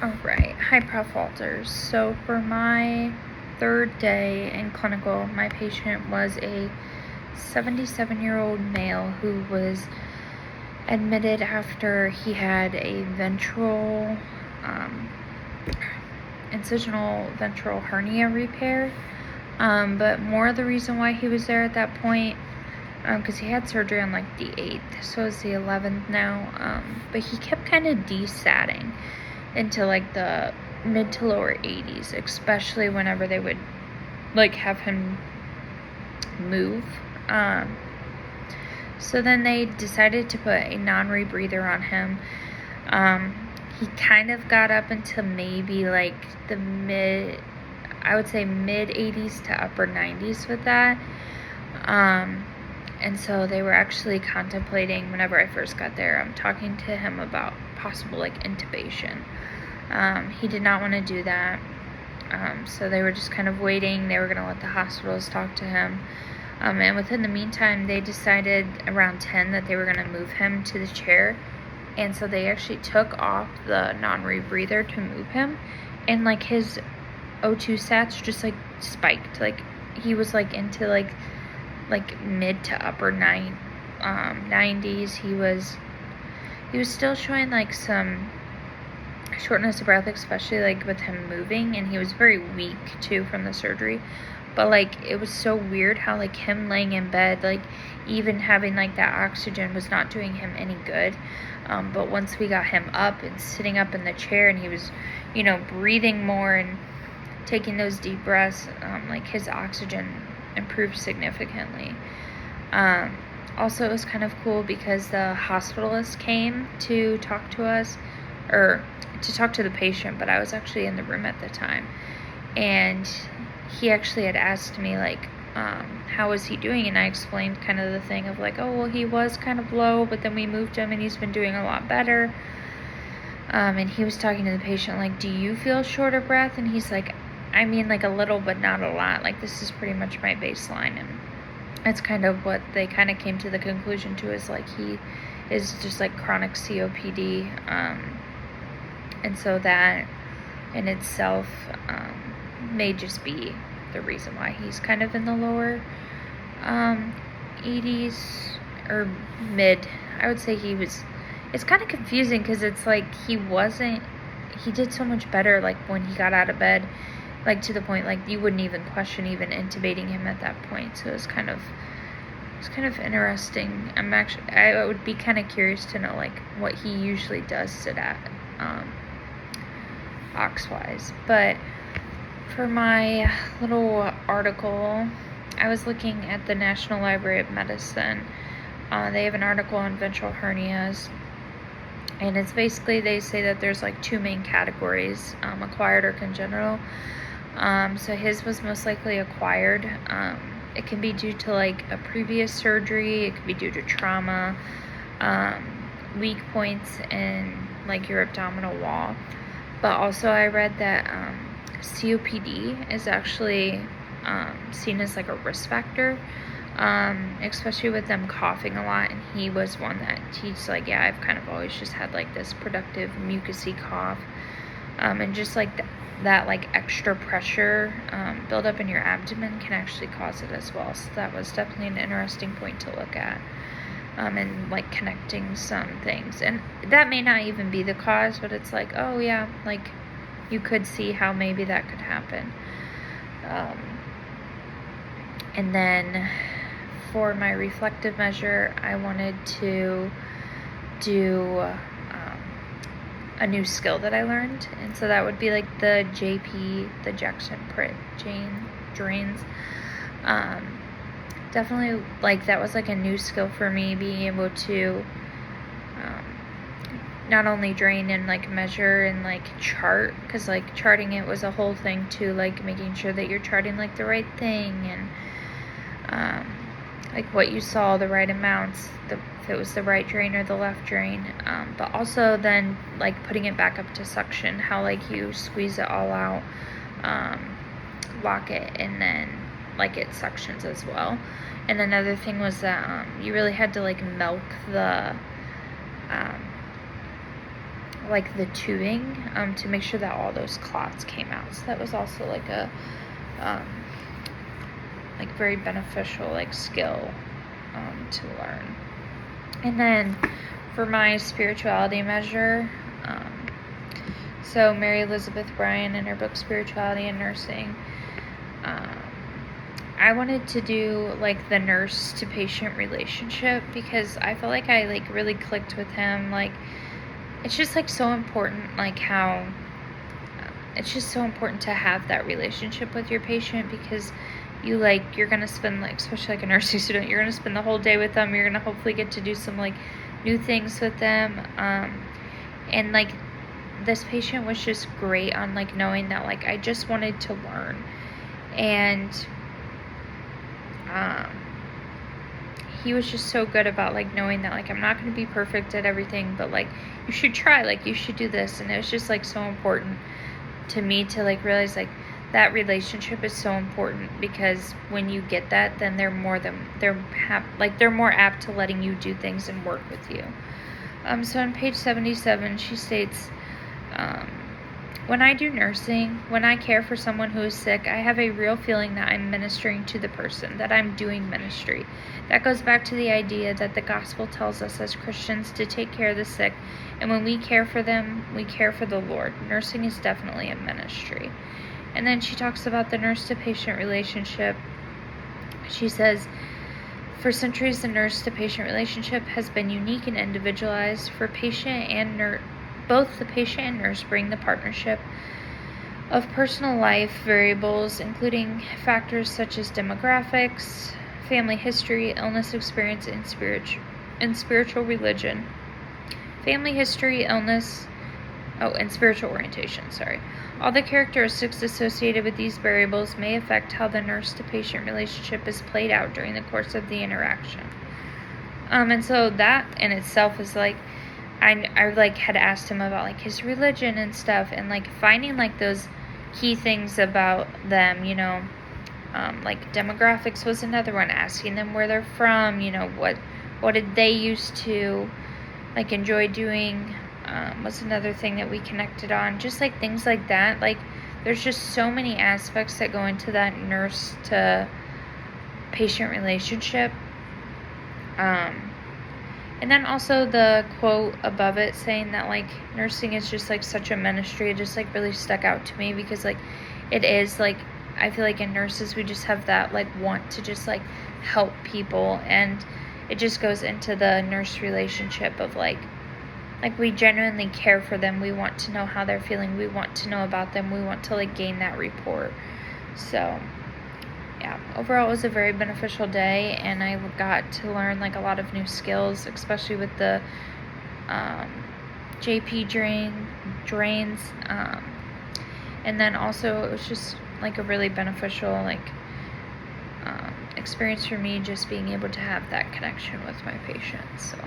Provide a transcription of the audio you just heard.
Alright, hi Prof. Walters. So for my third day in clinical, my patient was a 77-year-old male who was admitted after he had a incisional ventral hernia repair. But more of the reason why he was there at that point, because he had surgery on like the 8th, so it's the 11th now, but he kept kind of desatting into like the mid to lower 80s, especially whenever they would like have him move. So then they decided to put a non-rebreather on him. He kind of got up into maybe like the mid 80s to upper 90s with that. And so they were actually contemplating, whenever I first got there, I'm talking to him about possible like intubation. He did not want to do that. So they were just kind of waiting. They were going to let the hospitals talk to him. And within the meantime, they decided around 10 that they were going to move him to the chair. And so they actually took off the non-rebreather to move him. And like his O2 sats just like spiked. Like he was like into like mid to upper 90s. He was still showing like some shortness of breath, especially like with him moving, and he was very weak too from the surgery. But like it was so weird how like him laying in bed, like even having like that oxygen was not doing him any good. But once we got him up and sitting up in the chair and he was, breathing more and taking those deep breaths, like his oxygen improved significantly. Also, it was kind of cool because the hospitalist came to talk to us, or to talk to the patient, but I was actually in the room at the time. And he actually had asked me, like, how was he doing? And I explained kind of the thing of like, oh, well, he was kind of low, but then we moved him and he's been doing a lot better. And he was talking to the patient, like, do you feel short of breath? And he's like, I mean, like a little, but not a lot. Like, this is pretty much my baseline. And that's kind of what they kind of came to the conclusion to, is like he is just like chronic COPD. And so that in itself may just be the reason why he's kind of in the lower 80s or mid. I would say it's kind of confusing because it's like he did so much better like when he got out of bed, like to the point like you wouldn't even question even intubating him at that point. So it's kind of interesting. I would be kind of curious to know like what he usually does sit at ox-wise. But for my little article, I was looking at the National Library of Medicine. They have an article on ventral hernias, and it's basically, they say that there's like two main categories, acquired or congenital. So his was most likely acquired. It can be due to like a previous surgery, it could be due to trauma, weak points in like your abdominal wall. But also I read that COPD is actually seen as like a risk factor, especially with them coughing a lot. And he was one that he's like, yeah, I've kind of always just had like this productive mucousy cough, and just like that like extra pressure build up in your abdomen can actually cause it as well. So that was definitely an interesting point to look at, and like connecting some things. And that may not even be the cause, but it's like, oh yeah, like you could see how maybe that could happen. And then for my reflective measure, I wanted to do a new skill that I learned. And so that would be like the JP, the Jackson Pritt drains. Definitely like that was like a new skill for me, being able to not only drain and like measure and like chart, because like charting it was a whole thing too, like making sure that you're charting like the right thing, and like what you saw, the right amounts, if it was the right drain or the left drain, but also then like putting it back up to suction, how like you squeeze it all out, lock it, and then like it suctions as well. And another thing was that you really had to like milk the like the tubing to make sure that all those clots came out. So that was also like a like very beneficial like skill to learn. And then for my spirituality measure, so Mary Elizabeth Bryan in her book Spirituality and Nursing, I wanted to do like the nurse to patient relationship because I felt like I like really clicked with him. Like it's just like so important, like how it's just so important to have that relationship with your patient, because you're gonna spend, like, especially like a nursing student, you're gonna spend the whole day with them. You're gonna hopefully get to do some like new things with them, and like this patient was just great on like knowing that like I just wanted to learn, and he was just so good about like knowing that like I'm not going to be perfect at everything, but like you should try, like you should do this. And it was just like so important to me to like realize like that relationship is so important, because when you get that, then they're more apt to letting you do things and work with you. So on page 77 she states, when I do nursing, when I care for someone who is sick, I have a real feeling that I'm ministering to the person, that I'm doing ministry. That goes back to the idea that the gospel tells us as Christians to take care of the sick, and when we care for them, we care for the Lord. Nursing is definitely a ministry. And then she talks about the nurse-to-patient relationship. She says, for centuries, the nurse-to-patient relationship has been unique and individualized. For patient and nurse, both the patient and nurse bring the partnership of personal life variables, including factors such as demographics, family history, illness experience, and spiritual religion. Family history, illness, and spiritual orientation, All the characteristics associated with these variables may affect how the nurse-to-patient relationship is played out during the course of the interaction. And so that in itself is like, I like had asked him about like his religion and stuff, and like finding like those key things about them, like demographics was another one, asking them where they're from, what did they used to like enjoy doing, was another thing that we connected on. Just like things like that, like there's just so many aspects that go into that nurse to patient relationship. And then also the quote above it saying that like nursing is just like such a ministry, it just like really stuck out to me, because like it is like, I feel like in nurses we just have that like want to just like help people, and it just goes into the nurse relationship of like we genuinely care for them. We want to know how they're feeling. We want to know about them. We want to like gain that rapport. So yeah, overall it was a very beneficial day, and I got to learn like a lot of new skills, especially with the JP drains, and then also it was just like a really beneficial like experience for me, just being able to have that connection with my patients. So